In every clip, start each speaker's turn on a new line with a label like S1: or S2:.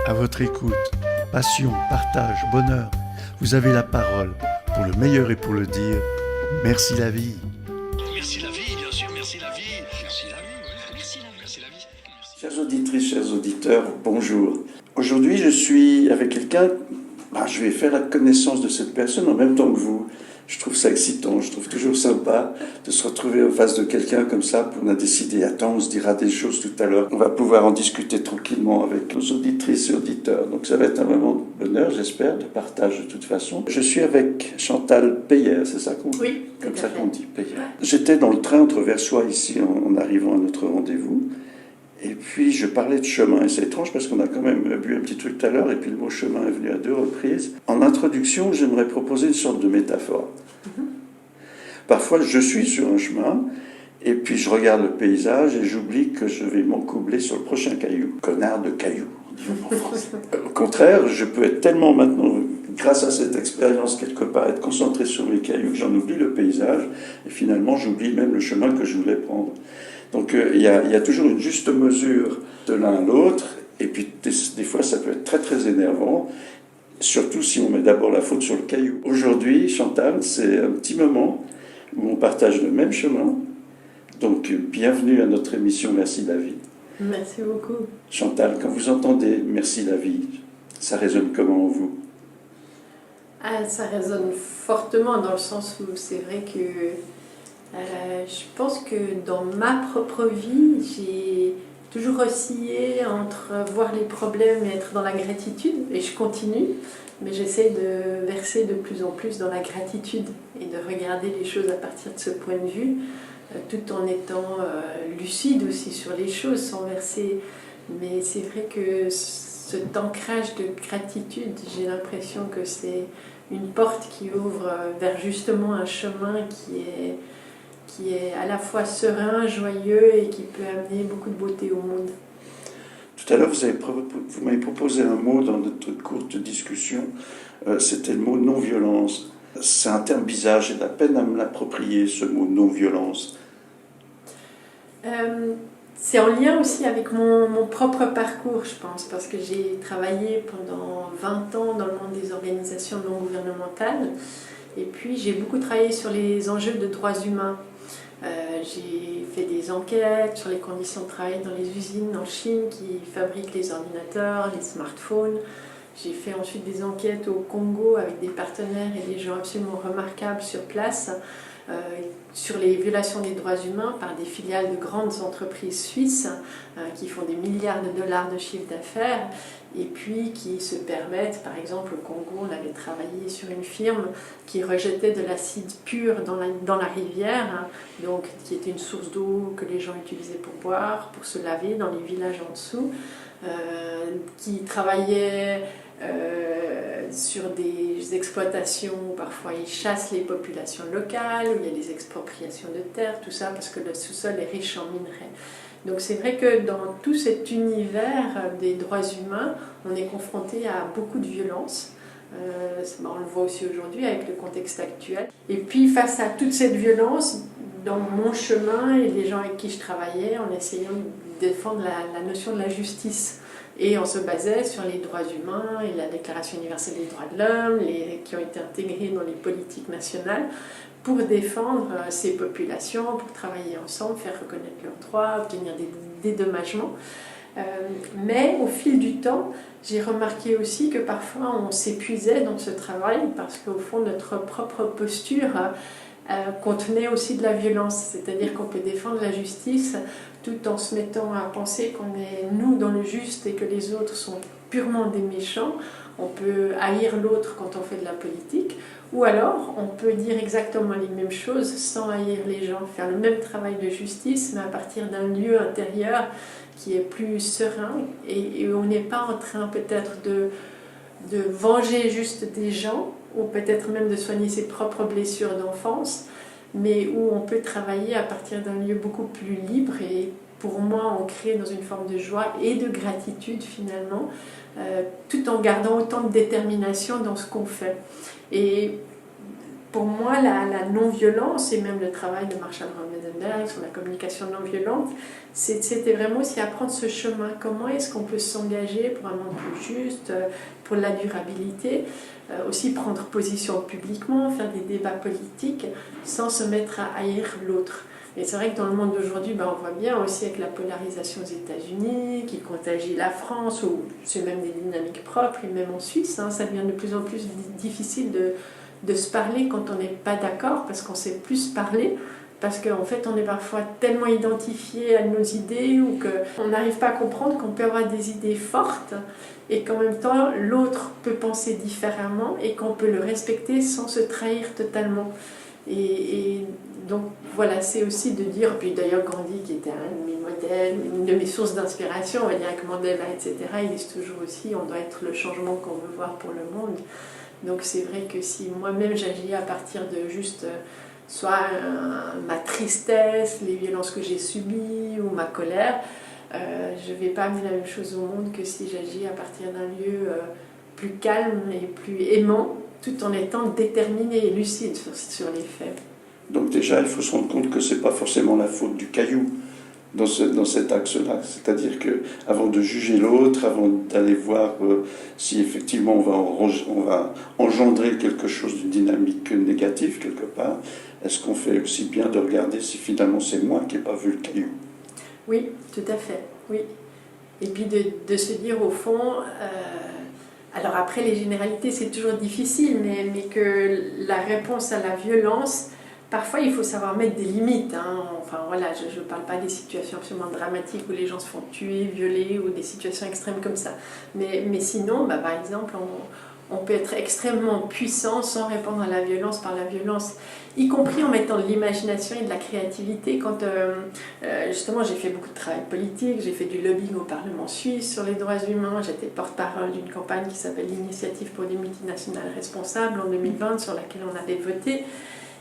S1: à votre écoute. Passion, partage, bonheur. Vous avez la parole pour le meilleur et pour le dire. Merci la vie.
S2: Merci la vie, bien sûr, merci la vie. Merci la vie, oui, merci la vie, merci la vie. Merci.
S3: Chères auditrices, chers auditeurs, bonjour. Aujourd'hui, je suis avec quelqu'un, je vais faire la connaissance de cette personne en même temps que vous. Je trouve ça excitant, je trouve toujours sympa de se retrouver en face de quelqu'un comme ça. On a décidé, attends, on se dira des choses tout à l'heure. On va pouvoir en discuter tranquillement avec nos auditrices et auditeurs. Donc ça va être un moment de bonheur, j'espère, de partage de toute façon. Je suis avec Chantal Peyer, c'est ça qu'on dit?
S4: Oui,
S3: comme ça qu'on dit, Peyer. J'étais dans le train entre Versoix ici en arrivant à notre rendez-vous. Et puis je parlais de chemin, et c'est étrange parce qu'on a quand même bu un petit truc tout à l'heure, et puis le mot chemin est venu à 2 reprises. En introduction, j'aimerais proposer une sorte de métaphore. Parfois, je suis sur un chemin, et puis je regarde le paysage, et j'oublie que je vais m'encoubler sur le prochain caillou. Connard de caillou, disons en français. Au contraire, je peux être tellement maintenant, grâce à cette expérience quelque part, être concentré sur mes cailloux, que j'en oublie le paysage, et finalement j'oublie même le chemin que je voulais prendre. Donc il y a toujours une juste mesure de l'un à l'autre, et puis des fois ça peut être très très énervant, surtout si on met d'abord la faute sur le caillou. Aujourd'hui, Chantal, c'est un petit moment où on partage le même chemin, donc bienvenue à notre émission Merci la vie.
S4: Merci beaucoup.
S3: Chantal, quand vous entendez Merci la vie, ça résonne comment en vous?
S4: Ça résonne fortement dans le sens où c'est vrai que je pense que dans ma propre vie, j'ai toujours oscillé entre voir les problèmes et être dans la gratitude, et je continue, mais j'essaie de verser de plus en plus dans la gratitude et de regarder les choses à partir de ce point de vue, tout en étant lucide aussi sur les choses, sans verser. Mais c'est vrai que cet ancrage de gratitude, j'ai l'impression que c'est une porte qui ouvre vers justement un chemin qui est à la fois serein, joyeux et qui peut amener beaucoup de beauté au monde.
S3: Tout à l'heure, vous m'avez proposé un mot dans notre courte discussion, c'était le mot non-violence. C'est un terme bizarre, j'ai de la peine à me l'approprier, ce mot non-violence.
S4: C'est en lien aussi avec mon propre parcours, je pense, parce que j'ai travaillé pendant 20 ans dans le monde des organisations non gouvernementales, et puis j'ai beaucoup travaillé sur les enjeux de droits humains. J'ai fait des enquêtes sur les conditions de travail dans les usines en Chine qui fabriquent les ordinateurs, les smartphones. J'ai fait ensuite des enquêtes au Congo avec des partenaires et des gens absolument remarquables sur place sur les violations des droits humains par des filiales de grandes entreprises suisses qui font des milliards de dollars de chiffre d'affaires et puis qui se permettent, par exemple au Congo, on avait travaillé sur une firme qui rejetait de l'acide pur dans la rivière, donc qui était une source d'eau que les gens utilisaient pour boire, pour se laver dans les villages en dessous, qui travaillait sur des exploitations où parfois ils chassent les populations locales, où il y a des expropriations de terres, tout ça parce que le sous-sol est riche en minerais. Donc c'est vrai que dans tout cet univers des droits humains, on est confronté à beaucoup de violence. On le voit aussi aujourd'hui avec le contexte actuel. Et puis face à toute cette violence, dans mon chemin et les gens avec qui je travaillais, en essayant de défendre la notion de la justice. Et on se basait sur les droits humains et la Déclaration universelle des droits de l'homme, qui ont été intégrés dans les politiques nationales, pour défendre ces populations, pour travailler ensemble, faire reconnaître leurs droits, obtenir des dédommagements. Mais au fil du temps, j'ai remarqué aussi que parfois on s'épuisait dans ce travail parce qu'au fond notre propre posture contenait aussi de la violence, c'est-à-dire qu'on peut défendre la justice tout en se mettant à penser qu'on est nous dans le juste et que les autres sont purement des méchants. On peut haïr l'autre quand on fait de la politique, ou alors on peut dire exactement les mêmes choses sans haïr les gens, faire le même travail de justice mais à partir d'un lieu intérieur qui est plus serein et où on n'est pas en train peut-être de venger juste des gens ou peut-être même de soigner ses propres blessures d'enfance, mais où on peut travailler à partir d'un lieu beaucoup plus libre et pour moi ancré dans une forme de joie et de gratitude finalement, tout en gardant autant de détermination dans ce qu'on fait. Et pour moi, la non-violence, et même le travail de Marshall Rosenberg sur la communication non-violente, c'était vraiment aussi apprendre ce chemin. Comment est-ce qu'on peut s'engager pour un monde plus juste, pour la durabilité, aussi prendre position publiquement, faire des débats politiques, sans se mettre à haïr l'autre. Et c'est vrai que dans le monde d'aujourd'hui, on voit bien aussi avec la polarisation aux États-Unis, qui contagie la France, ou c'est même des dynamiques propres, et même en Suisse, ça devient de plus en plus difficile de se parler quand on n'est pas d'accord, parce qu'on sait plus parler, parce qu'en fait on est parfois tellement identifié à nos idées, ou qu'on n'arrive pas à comprendre qu'on peut avoir des idées fortes, et qu'en même temps l'autre peut penser différemment, et qu'on peut le respecter sans se trahir totalement. Et donc voilà, c'est aussi de dire, puis d'ailleurs Gandhi, qui était un de mes modèles, une de mes sources d'inspiration, on va dire avec Mandela, etc., ils disent toujours aussi, on doit être le changement qu'on veut voir pour le monde. Donc c'est vrai que si moi-même j'agis à partir de juste soit ma tristesse, les violences que j'ai subies, ou ma colère, je ne vais pas amener la même chose au monde que si j'agis à partir d'un lieu plus calme et plus aimant, tout en étant déterminé et lucide sur les faits.
S3: Donc déjà, il faut se rendre compte que ce n'est pas forcément la faute du caillou dans cet axe-là. C'est-à-dire qu'avant de juger l'autre, avant d'aller voir si effectivement on va engendrer quelque chose d'une dynamique négative quelque part, est-ce qu'on fait aussi bien de regarder si finalement c'est moi qui n'ai pas vu le caillou?
S4: Oui, tout à fait, oui. Et puis de se dire au fond... alors après, les généralités, c'est toujours difficile, mais que la réponse à la violence, parfois il faut savoir mettre des limites. Enfin voilà, je ne parle pas des situations absolument dramatiques où les gens se font tuer, violer, ou des situations extrêmes comme ça. Mais sinon, par exemple, on peut être extrêmement puissant sans répondre à la violence par la violence, y compris en mettant de l'imagination et de la créativité. Quand justement j'ai fait beaucoup de travail politique, j'ai fait du lobbying au Parlement suisse sur les droits humains, j'étais porte-parole d'une campagne qui s'appelle l'Initiative pour des multinationales responsables en 2020, sur laquelle on avait voté.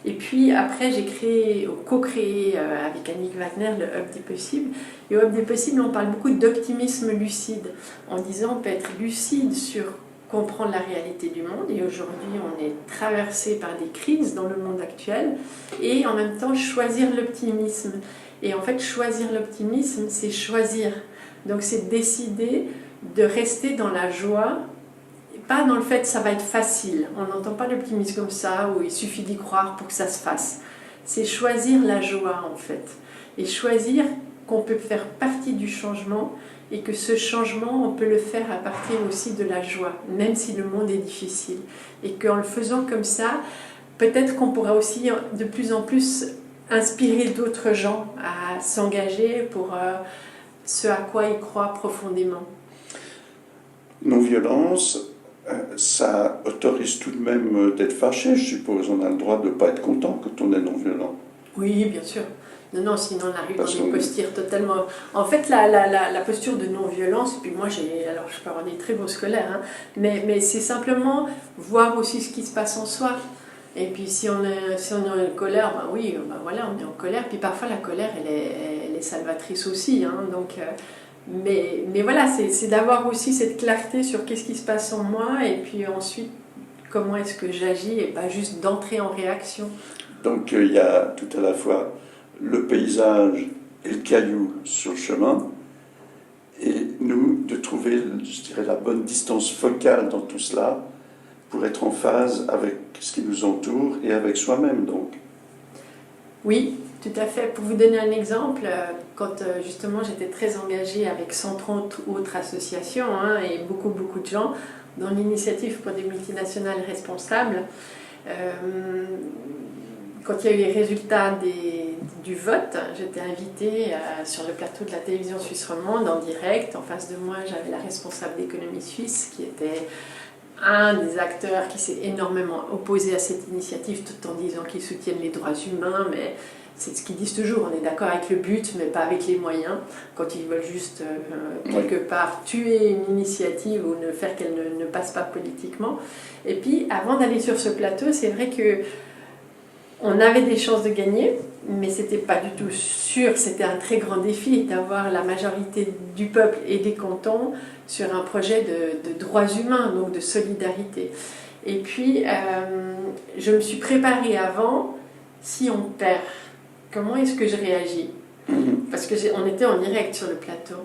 S4: Et puis après, j'ai co-créé avec Annick Wagner le Hub des possibles. Et au Hub des possibles, on parle beaucoup d'optimisme lucide, en disant on peut être lucide sur comprendre la réalité du monde, et aujourd'hui on est traversé par des crises dans le monde actuel, et en même temps choisir l'optimisme. Et en fait, choisir l'optimisme, c'est choisir. Donc c'est décider de rester dans la joie, pas dans le fait que ça va être facile. On n'entend pas l'optimisme comme ça, où il suffit d'y croire pour que ça se fasse. C'est choisir la joie en fait, et choisir qu'on peut faire partie du changement, et que ce changement, on peut le faire à partir aussi de la joie, même si le monde est difficile. Et qu'en le faisant comme ça, peut-être qu'on pourra aussi de plus en plus inspirer d'autres gens à s'engager pour ce à quoi ils croient profondément.
S3: Non-violence, ça autorise tout de même d'être fâché, je suppose. On a le droit de ne pas être content quand on est non-violent.
S4: Oui, bien sûr. Non, sinon on arrive dans des postures totalement... En fait, la posture de non-violence, puis moi, alors je peux avoir des très beaux scolaires, mais c'est simplement voir aussi ce qui se passe en soi. Et puis si on est en colère, oui, voilà, on est en colère. Puis parfois la colère, elle est salvatrice aussi. Donc, mais voilà, c'est d'avoir aussi cette clarté sur qu'est-ce qui se passe en moi, et puis ensuite, comment est-ce que j'agis, et pas juste d'entrer en réaction.
S3: Donc il y a tout à la fois le paysage et le caillou sur le chemin, et nous de trouver, je dirais, la bonne distance focale dans tout cela pour être en phase avec ce qui nous entoure et avec soi-même donc.
S4: Oui, tout à fait. Pour vous donner un exemple, quand justement j'étais très engagée avec 130 autres associations et beaucoup de gens dans l'initiative pour des multinationales responsables, quand il y a eu les résultats du vote, j'étais invitée sur le plateau de la télévision suisse romande en direct. En face de moi, j'avais la responsable d'économie suisse qui était un des acteurs qui s'est énormément opposé à cette initiative, tout en disant qu'ils soutiennent les droits humains, mais c'est ce qu'ils disent toujours, on est d'accord avec le but, mais pas avec les moyens, quand ils veulent juste quelque part tuer une initiative ou faire qu'elle ne passe pas politiquement. Et puis, avant d'aller sur ce plateau, c'est vrai que on avait des chances de gagner, mais c'était pas du tout sûr. C'était un très grand défi d'avoir la majorité du peuple et des cantons sur un projet de droits humains, donc de solidarité. Et puis, je me suis préparée avant, si on perd, comment est-ce que je réagis? Parce qu'on était en direct sur le plateau.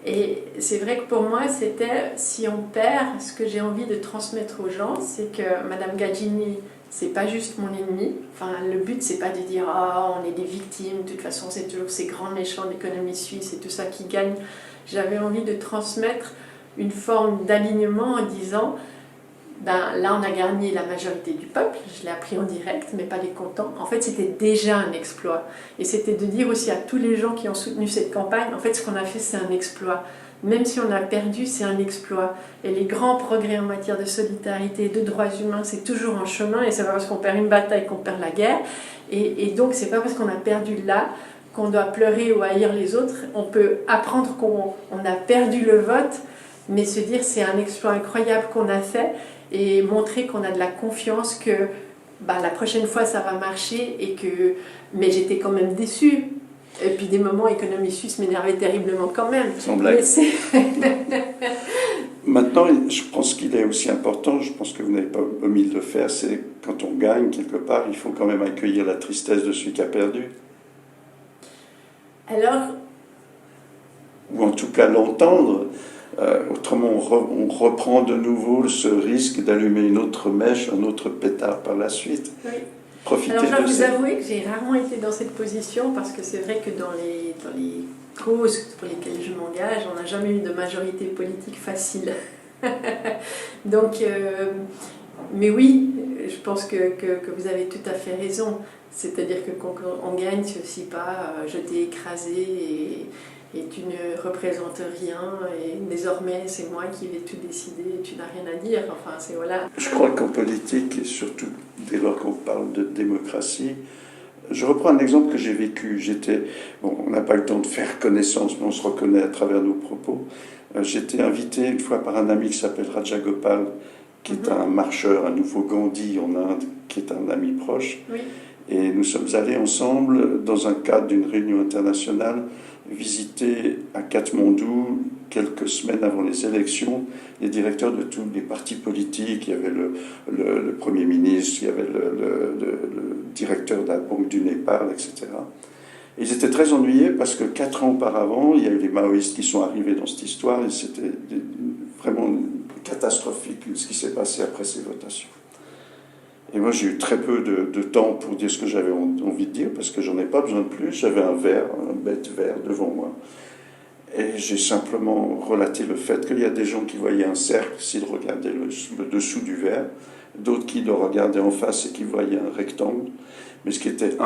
S4: Et c'est vrai que pour moi, c'était, si on perd, ce que j'ai envie de transmettre aux gens, c'est que Madame Gagini, c'est pas juste mon ennemi. Enfin, le but, c'est pas de dire « Ah, on est des victimes, de toute façon, c'est toujours ces grands méchants d'économie suisse et tout ça qui gagnent. » J'avais envie de transmettre une forme d'alignement en disant ben, là, on a gagné la majorité du peuple, je l'ai appris en direct, mais pas les contents. En fait, c'était déjà un exploit. Et c'était de dire aussi à tous les gens qui ont soutenu cette campagne, en fait, ce qu'on a fait, c'est un exploit. Même si on a perdu, c'est un exploit. Et les grands progrès en matière de solidarité, de droits humains, c'est toujours un chemin, et c'est pas parce qu'on perd une bataille qu'on perd la guerre. Et donc, c'est pas parce qu'on a perdu là qu'on doit pleurer ou haïr les autres. On peut apprendre qu'on a perdu le vote, mais se dire c'est un exploit incroyable qu'on a fait, et montrer qu'on a de la confiance que bah, la prochaine fois ça va marcher, et que... mais j'étais quand même déçue. Et puis des moments, économie suisse m'énervait terriblement quand même.
S3: Sans blague.
S4: Mais
S3: Maintenant, je pense qu'il est aussi important, je pense que vous n'avez pas omis de le faire, c'est quand on gagne quelque part, il faut quand même accueillir la tristesse de celui qui a perdu.
S4: Alors,
S3: Ou en tout cas l'entendre. Autrement, on reprend de nouveau ce risque d'allumer une autre mèche, un autre pétard par la suite.
S4: oui.
S3: Profitez
S4: Alors, je dois
S3: de
S4: vous
S3: ça.
S4: avouer que j'ai rarement été dans cette position, parce que c'est vrai que dans les causes pour lesquelles je m'engage, on n'a jamais eu de majorité politique facile. Donc, mais oui, je pense que vous avez tout à fait raison. C'est-à-dire que quand on gagne, c'est aussi pas je t'ai écrasé et tu ne représentes rien, et désormais c'est moi qui vais tout décider et tu n'as rien à dire. Enfin, c'est voilà.
S3: Je crois qu'en politique, et surtout dès lors qu'on parle de démocratie, je reprends un exemple que j'ai vécu. On n'a pas eu le temps de faire connaissance, mais on se reconnaît à travers nos propos. J'étais invité une fois par un ami qui s'appelle Raja Gopal, qui est un marcheur, un nouveau Gandhi en Inde, qui est un ami proche.
S4: Oui.
S3: Et nous sommes allés ensemble, dans un cadre d'une réunion internationale, visiter à Katmandou, quelques semaines avant les élections, les directeurs de tous les partis politiques. Il y avait le Premier ministre, il y avait le directeur de la Banque du Népal, etc. Et ils étaient très ennuyés parce que 4 ans auparavant, il y a eu les maoïstes qui sont arrivés dans cette histoire, et c'était vraiment catastrophique ce qui s'est passé après ces votations. Et moi, j'ai eu très peu de temps pour dire ce que j'avais envie de dire, parce que j'en ai pas besoin de plus. J'avais un bête verre devant moi. Et j'ai simplement relaté le fait qu'il y a des gens qui voyaient un cercle s'ils regardaient le dessous du verre, d'autres qui le regardaient en face et qui voyaient un rectangle. Mais ce qui était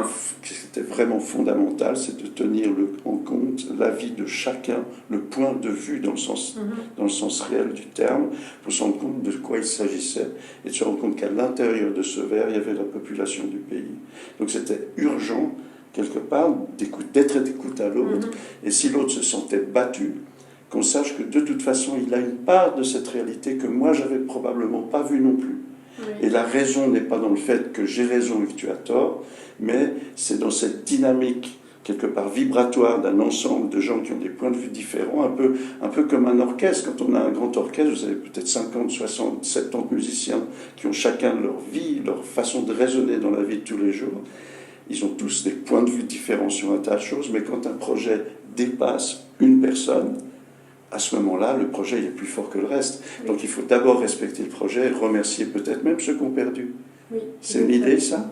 S3: vraiment fondamental, c'est de tenir en compte l'avis de chacun, le point de vue dans le sens réel du terme, pour se rendre compte de quoi il s'agissait, et de se rendre compte qu'à l'intérieur de ce verre, il y avait la population du pays. Donc c'était urgent, quelque part, d'être d'écoute à l'autre, et si l'autre se sentait battu, qu'on sache que de toute façon, il a une part de cette réalité que moi, j'avais probablement pas vue non plus.
S4: Oui.
S3: Et la raison n'est pas dans le fait que j'ai raison et que tu as tort, mais c'est dans cette dynamique, quelque part vibratoire, d'un ensemble de gens qui ont des points de vue différents, un peu comme un orchestre. Quand on a un grand orchestre, vous avez peut-être 50, 60, 70 musiciens qui ont chacun leur vie, leur façon de raisonner dans la vie de tous les jours. Ils ont tous des points de vue différents sur un tas de choses, mais quand un projet dépasse une personne, à ce moment-là, le projet il est plus fort que le reste. Oui. Donc il faut d'abord respecter le projet et remercier peut-être même ceux qui ont perdu.
S4: Oui,
S3: c'est une idée, ça?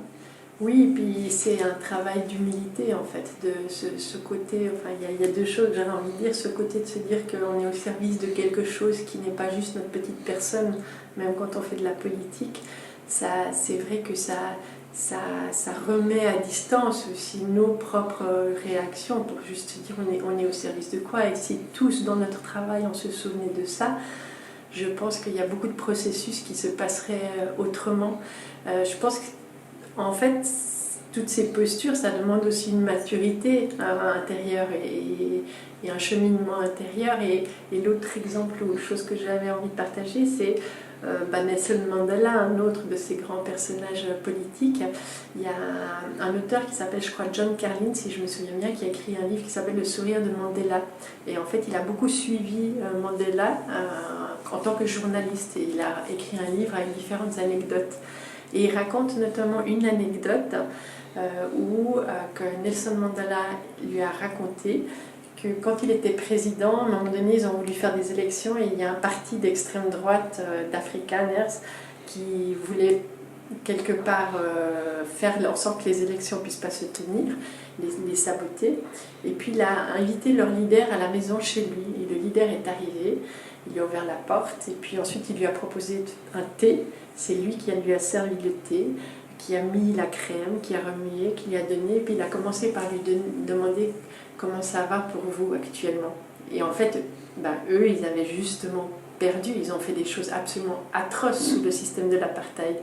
S4: Oui, puis c'est un travail d'humilité, en fait, de ce côté, enfin il y a deux choses que j'avais envie de dire, ce côté de se dire qu'on est au service de quelque chose qui n'est pas juste notre petite personne, même quand on fait de la politique, c'est vrai que ça remet à distance aussi nos propres réactions, pour juste se dire on est au service de quoi, et si tous dans notre travail on se souvenait de ça, je pense qu'il y a beaucoup de processus qui se passeraient autrement. Je pense qu'en fait, toutes ces postures, ça demande aussi une maturité intérieure et un cheminement intérieur. Et l'autre exemple ou chose que j'avais envie de partager, c'est Nelson Mandela, un autre de ces grands personnages politiques. Il y a un auteur qui s'appelle, je crois, John Carlin, si je me souviens bien, qui a écrit un livre qui s'appelle Le sourire de Mandela. Et en fait, il a beaucoup suivi Mandela en tant que journaliste. Et il a écrit un livre avec différentes anecdotes. Et il raconte notamment une anecdote que Nelson Mandela lui a raconté que quand il était président, à un moment donné, ils ont voulu faire des élections et il y a un parti d'extrême droite d'Afrikaners qui voulait quelque part faire en sorte que les élections ne puissent pas se tenir, les saboter. Et puis il a invité leur leader à la maison chez lui. Et le leader est arrivé, il lui a ouvert la porte et puis ensuite il lui a proposé un thé. C'est lui qui lui a servi le thé, qui a mis la crème, qui a remué, qui lui a donné. Puis il a commencé par lui demander comment ça va pour vous actuellement. Et en fait, eux, ils avaient justement perdu. Ils ont fait des choses absolument atroces sous le système de l'apartheid.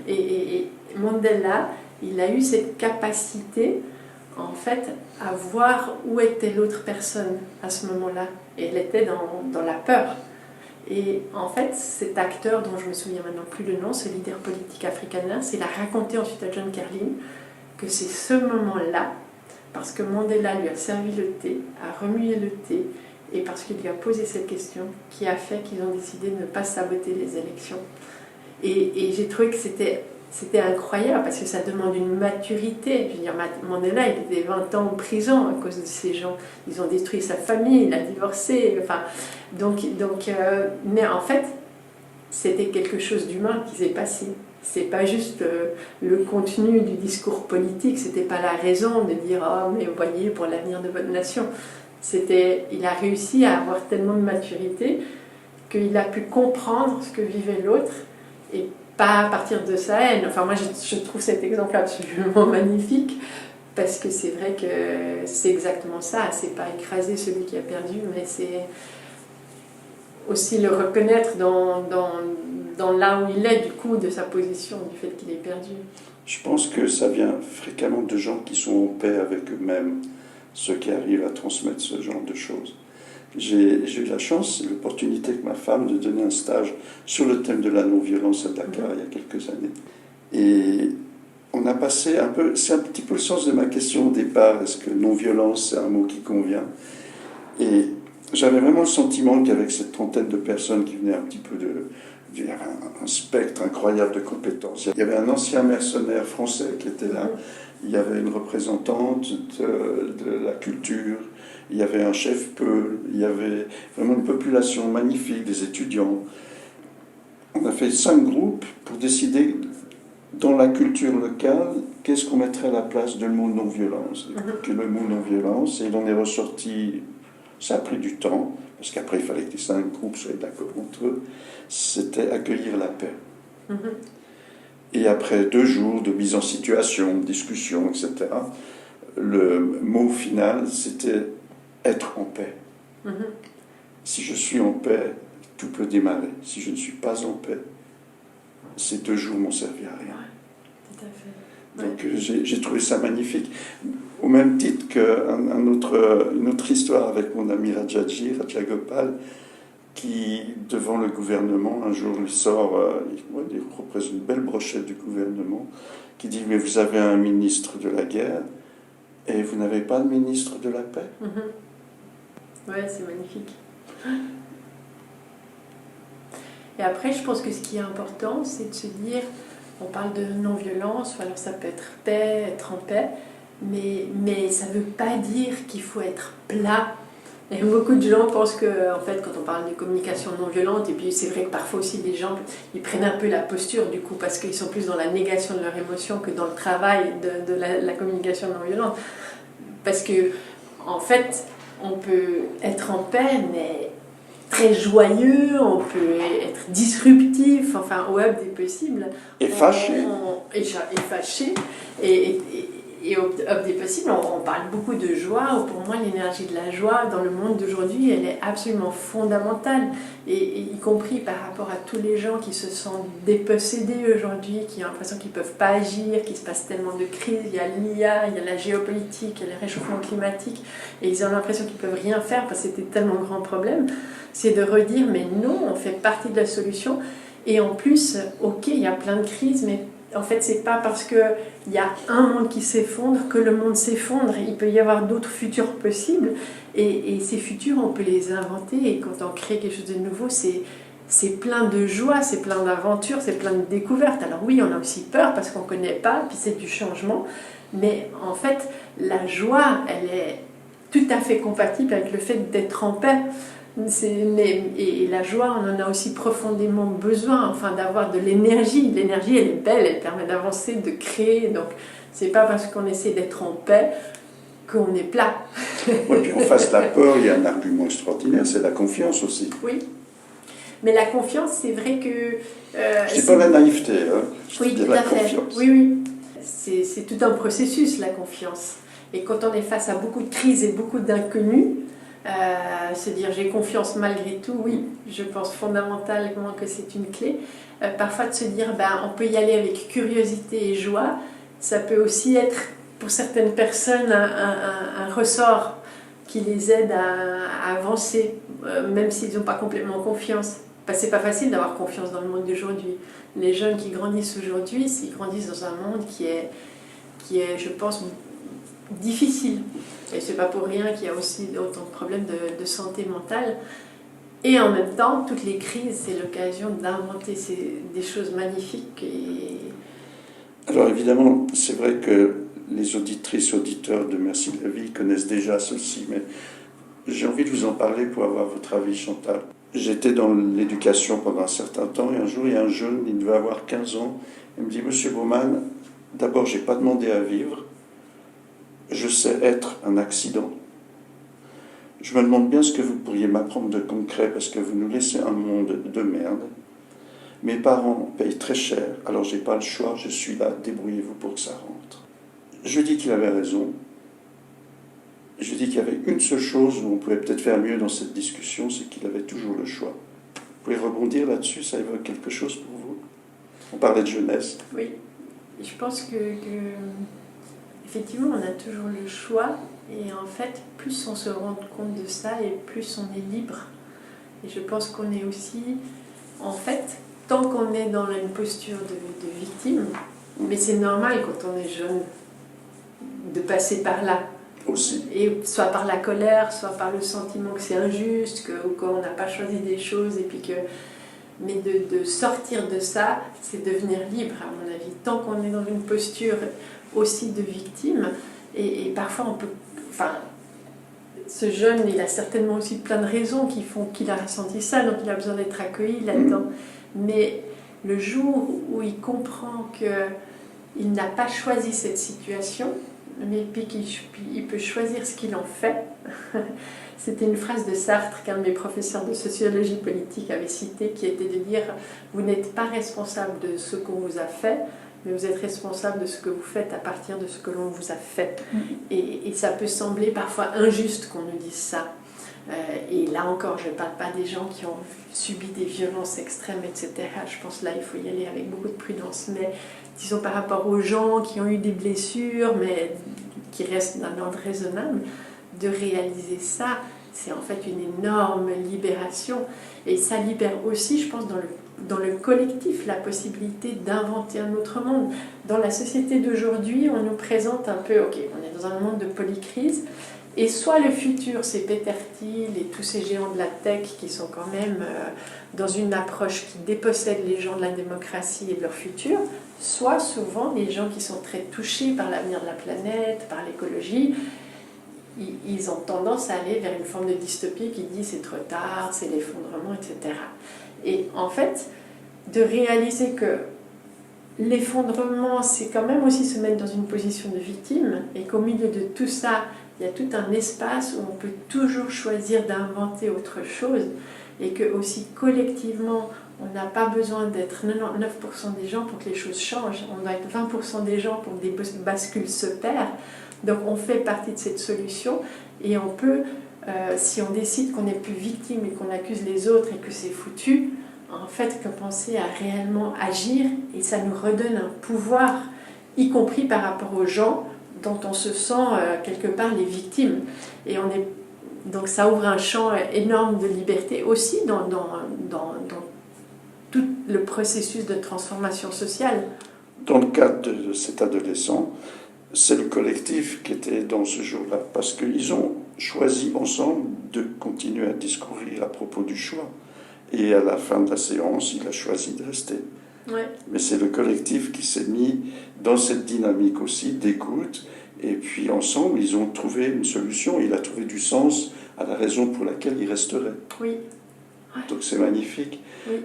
S4: Et Mandela, il a eu cette capacité, en fait, à voir où était l'autre personne à ce moment-là. Et elle était dans la peur. Et en fait, cet acteur, dont je ne me souviens maintenant plus le nom, ce leader politique africain, il a raconté ensuite à John Carlin que c'est ce moment-là, parce que Mandela lui a servi le thé, a remué le thé, et parce qu'il lui a posé cette question, qui a fait qu'ils ont décidé de ne pas saboter les élections. Et j'ai trouvé que c'était incroyable, parce que ça demande une maturité. Je veux dire, Mandela, il était 20 ans en prison à cause de ces gens. Ils ont détruit sa famille, il a divorcé. Enfin, mais en fait, c'était quelque chose d'humain qui s'est passé. C'est pas juste le contenu du discours politique, c'était pas la raison de dire « Oh, mais voyez, pour l'avenir de votre nation ». Il a réussi à avoir tellement de maturité qu'il a pu comprendre ce que vivait l'autre et pas à partir de sa haine. Enfin, moi, je trouve cet exemple absolument magnifique parce que c'est vrai que c'est exactement ça. C'est pas écraser celui qui a perdu, mais c'est aussi le reconnaître dans là où il est, du coup, de sa position, du fait qu'il ait perdu.
S3: Je pense que ça vient fréquemment de gens qui sont en paix avec eux-mêmes, ceux qui arrivent à transmettre ce genre de choses. J'ai eu la chance, l'opportunité avec ma femme de donner un stage sur le thème de la non-violence à Dakar il y a quelques années. Et on a passé un peu, c'est un petit peu le sens de ma question au départ, est-ce que non-violence c'est un mot qui convient? Et j'avais vraiment le sentiment qu'avec cette trentaine de personnes qui venaient un petit peu il y avait un spectre incroyable de compétences. Il y avait un ancien mercenaire français qui était là, il y avait une représentante de la culture, il y avait un chef Peul, il y avait vraiment une population magnifique, des étudiants. On a fait 5 groupes pour décider, dans la culture locale, qu'est-ce qu'on mettrait à la place de le mot non-violence. Que le mot non-violence, et il en est ressorti, ça a pris du temps, parce qu'après il fallait que les 5 groupes soient d'accord entre eux, c'était accueillir la paix. Et après 2 jours de mise en situation, de discussion, etc., le mot final, c'était être en paix. Si je suis en paix, tout peut démarrer. Si je ne suis pas en paix, ces 2 jours m'ont servi à rien.
S4: Tout à fait.
S3: Donc j'ai trouvé ça magnifique. Au même titre qu'une autre histoire avec mon ami Raja Gopal, qui, devant le gouvernement, un jour lui sort, il représente une belle brochette du gouvernement, qui dit « Mais vous avez un ministre de la guerre et vous n'avez pas de ministre de la paix ?»
S4: Ouais, c'est magnifique. Et après, je pense que ce qui est important, c'est de se dire, on parle de non-violence, alors ça peut être paix, être en paix, mais ça ne veut pas dire qu'il faut être plat. Et beaucoup de gens pensent que, en fait, quand on parle de communication non violente, et puis c'est vrai que parfois aussi les gens, ils prennent un peu la posture du coup, parce qu'ils sont plus dans la négation de leurs émotions que dans le travail de la communication non violente. Parce que, en fait, on peut être en paix, mais très joyeux, on peut être disruptif, enfin, au web des possibles.
S3: Et fâché.
S4: Et fâché. Et au Hub des possibles, on parle beaucoup de joie. Pour moi, l'énergie de la joie dans le monde d'aujourd'hui, elle est absolument fondamentale. Et y compris par rapport à tous les gens qui se sentent dépossédés aujourd'hui, qui ont l'impression qu'ils ne peuvent pas agir, qu'il se passe tellement de crises. Il y a l'IA, il y a la géopolitique, il y a le réchauffement climatique. Et ils ont l'impression qu'ils ne peuvent rien faire parce que c'était tellement grand problème. C'est de redire, mais non, on fait partie de la solution. Et en plus, ok, il y a plein de crises, mais en fait, c'est pas parce qu'il y a un monde qui s'effondre que le monde s'effondre. Il peut y avoir d'autres futurs possibles. Et ces futurs, on peut les inventer. Et quand on crée quelque chose de nouveau, c'est plein de joie, c'est plein d'aventures, c'est plein de découvertes. Alors oui, on a aussi peur parce qu'on ne connaît pas, puis c'est du changement. Mais en fait, la joie, elle est tout à fait compatible avec le fait d'être en paix. Et la joie, on en a aussi profondément besoin, enfin d'avoir de l'énergie. L'énergie, elle est belle, elle permet d'avancer, de créer. Donc, c'est pas parce qu'on essaie d'être en paix qu'on est plat.
S3: Oui, puis en face de la peur, il y a un argument extraordinaire, c'est la confiance aussi.
S4: Oui. Mais la confiance, c'est vrai que...
S3: c'est pas la naïveté, hein.
S4: Oui, tout à fait. Oui, oui. C'est tout un processus, la confiance. Et quand on est face à beaucoup de crises et beaucoup d'inconnus, se dire j'ai confiance malgré tout, oui, je pense fondamentalement que c'est une clé. Parfois de se dire on peut y aller avec curiosité et joie, ça peut aussi être pour certaines personnes un ressort qui les aide à avancer, même s'ils n'ont pas complètement confiance. C'est pas facile d'avoir confiance dans le monde d'aujourd'hui. Les jeunes qui grandissent aujourd'hui, ils grandissent dans un monde qui est, je pense, difficile. Et c'est pas pour rien qu'il y a aussi autant de problèmes de santé mentale. Et en même temps, toutes les crises, c'est l'occasion d'inventer des choses magnifiques.
S3: Alors évidemment, c'est vrai que les auditrices, auditeurs de Merci la vie connaissent déjà ceci, mais j'ai envie de vous en parler pour avoir votre avis, Chantal. J'étais dans l'éducation pendant un certain temps, et un jour, il y a un jeune, il devait avoir 15 ans, il me dit « Monsieur Baumann, d'abord, je n'ai pas demandé à vivre, je sais être un accident. Je me demande bien ce que vous pourriez m'apprendre de concret, parce que vous nous laissez un monde de merde. Mes parents payent très cher, alors j'ai pas le choix, je suis là, débrouillez-vous pour que ça rentre. » Je dis qu'il avait raison. Je dis qu'il y avait une seule chose où on pouvait peut-être faire mieux dans cette discussion, c'est qu'il avait toujours le choix. Vous pouvez rebondir là-dessus, ça évoque quelque chose pour vous? On parlait de jeunesse.
S4: Oui, je pense que effectivement, on a toujours le choix, et en fait, plus on se rend compte de ça, et plus on est libre. Et je pense qu'on est aussi, en fait, tant qu'on est dans une posture de victime, mais c'est normal quand on est jeune de passer par là.
S3: Aussi.
S4: Et soit par la colère, soit par le sentiment que c'est injuste, ou qu'on n'a pas choisi des choses, et puis que... Mais de sortir de ça, c'est devenir libre, à mon avis. Tant qu'on est dans une posture aussi de victime, et parfois on peut... Enfin, ce jeune, il a certainement aussi plein de raisons qui font qu'il a ressenti ça, donc il a besoin d'être accueilli là-dedans. Mais le jour où il comprend qu'il n'a pas choisi cette situation, mais puis qu'il peut choisir ce qu'il en fait. C'était une phrase de Sartre qu'un de mes professeurs de sociologie politique avait citée, qui était de dire « Vous n'êtes pas responsable de ce qu'on vous a fait, mais vous êtes responsable de ce que vous faites à partir de ce que l'on vous a fait. » Et ça peut sembler parfois injuste qu'on nous dise ça. Et là encore, je ne parle pas des gens qui ont subi des violences extrêmes, etc. Je pense là, il faut y aller avec beaucoup de prudence. Mais disons par rapport aux gens qui ont eu des blessures, mais qui restent d'un ordre raisonnable, de réaliser ça, c'est en fait une énorme libération. Et ça libère aussi, je pense, dans le collectif, la possibilité d'inventer un autre monde. Dans la société d'aujourd'hui, on nous présente un peu, ok, on est dans un monde de polycrise, et soit le futur, c'est Peter Thiel et tous ces géants de la tech qui sont quand même dans une approche qui dépossède les gens de la démocratie et de leur futur, soit souvent les gens qui sont très touchés par l'avenir de la planète, par l'écologie, ils ont tendance à aller vers une forme de dystopie qui dit c'est trop tard, c'est l'effondrement, etc. Et en fait, de réaliser que l'effondrement, c'est quand même aussi se mettre dans une position de victime, et qu'au milieu de tout ça, il y a tout un espace où on peut toujours choisir d'inventer autre chose, et que aussi collectivement, on n'a pas besoin d'être 99% des gens pour que les choses changent, on doit être 20% des gens pour que des bascules s'opèrent. Donc on fait partie de cette solution, et on peut, si on décide qu'on n'est plus victime et qu'on accuse les autres et que c'est foutu, en fait commencer à réellement agir, et ça nous redonne un pouvoir, y compris par rapport aux gens dont on se sent quelque part les victimes. Et donc ça ouvre un champ énorme de liberté aussi dans toute le processus de transformation sociale.
S3: Dans le cadre de cet adolescent, c'est le collectif qui était dans ce jour-là, parce qu'ils ont choisi ensemble de continuer à discourir à propos du choix. Et à la fin de la séance, il a choisi de rester.
S4: Ouais.
S3: Mais c'est le collectif qui s'est mis dans cette dynamique aussi d'écoute. Et puis ensemble, ils ont trouvé une solution. Il a trouvé du sens à la raison pour laquelle il resterait.
S4: Oui.
S3: Donc c'est magnifique.
S4: Oui.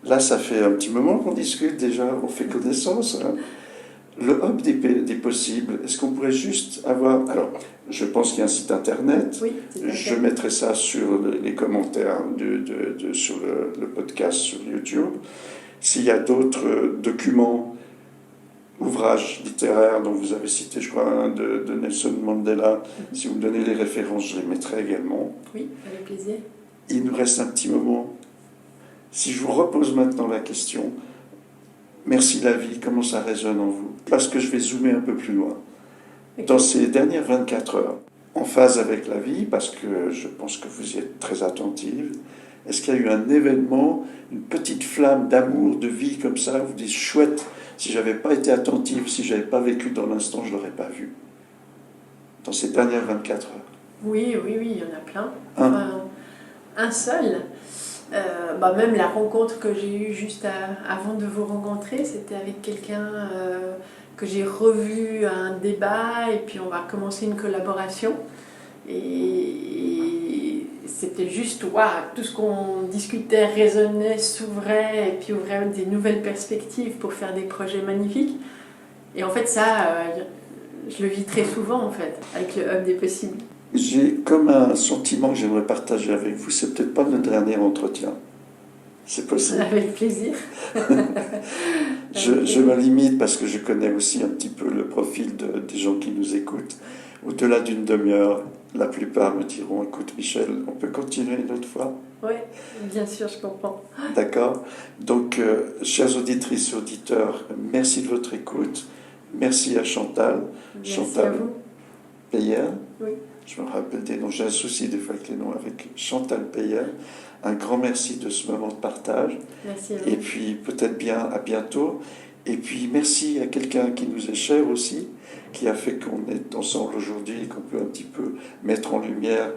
S3: Là, ça fait un petit moment qu'on discute déjà, on fait connaissance. Hein. Le hub des possibles, est-ce qu'on pourrait juste avoir... Alors, je pense qu'il y a un site internet.
S4: Oui, tout à fait.
S3: Je mettrai ça sur les commentaires sur le podcast sur YouTube. S'il y a d'autres documents, ouvrages littéraires dont vous avez cité, je crois, un de Nelson Mandela, si vous me donnez les références, je les mettrai également.
S4: Oui, avec plaisir.
S3: Il nous reste un petit moment. Si je vous repose maintenant la question, merci la vie, comment ça résonne en vous? Parce que je vais zoomer un peu plus loin. Dans ces dernières 24 heures, en phase avec la vie, parce que je pense que vous y êtes très attentive, est-ce qu'il y a eu un événement, une petite flamme d'amour, de vie comme ça, où vous dites, chouette, si je n'avais pas été attentive, si je n'avais pas vécu dans l'instant, je ne l'aurais pas vu? Dans ces dernières 24 heures.
S4: Oui, il y en a plein.
S3: Un.
S4: Enfin, un seul. Même la rencontre que j'ai eue juste avant de vous rencontrer, c'était avec quelqu'un que j'ai revu à un débat, et puis on va commencer une collaboration. Et c'était juste, waouh, tout ce qu'on discutait résonnait, s'ouvrait, et puis ouvrait des nouvelles perspectives pour faire des projets magnifiques. Et en fait, ça, je le vis très souvent, en fait, avec le Hub des possibles.
S3: J'ai comme un sentiment que j'aimerais partager avec vous, c'est peut-être pas notre dernier entretien. C'est possible.
S4: Avec plaisir.
S3: Je me limite parce que je connais aussi un petit peu le profil des gens qui nous écoutent. Au-delà d'une demi-heure, la plupart me diront, écoute Michel, on peut continuer une autre fois?
S4: Oui, bien sûr, je comprends.
S3: D'accord. Donc, chères auditrices et auditeurs, merci de votre écoute. Merci à Chantal.
S4: Merci
S3: Chantal
S4: à vous.
S3: Peyer.
S4: Oui.
S3: Je me rappelle des noms, j'ai un souci des fois avec les noms, avec Chantal Peyer. Un grand merci de ce moment de partage.
S4: Merci à vous.
S3: Et puis peut-être bien à bientôt. Et puis merci à quelqu'un qui nous est cher aussi, qui a fait qu'on est ensemble aujourd'hui et qu'on peut un petit peu mettre en lumière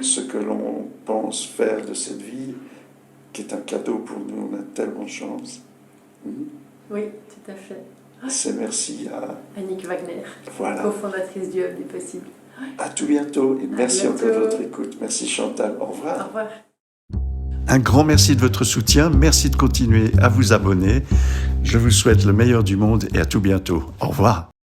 S3: ce que l'on pense faire de cette vie, qui est un cadeau pour nous. On a tellement de chance.
S4: Oui, tout à fait.
S3: C'est merci à
S4: Annick Wagner,
S3: voilà.
S4: cofondatrice du Hub des possibles.
S3: À tout bientôt et merci
S4: bientôt.
S3: encore de votre écoute. Merci Chantal. Au revoir.
S4: Au revoir.
S1: Un grand merci de votre soutien. Merci de continuer à vous abonner. Je vous souhaite le meilleur du monde et à tout bientôt. Au revoir.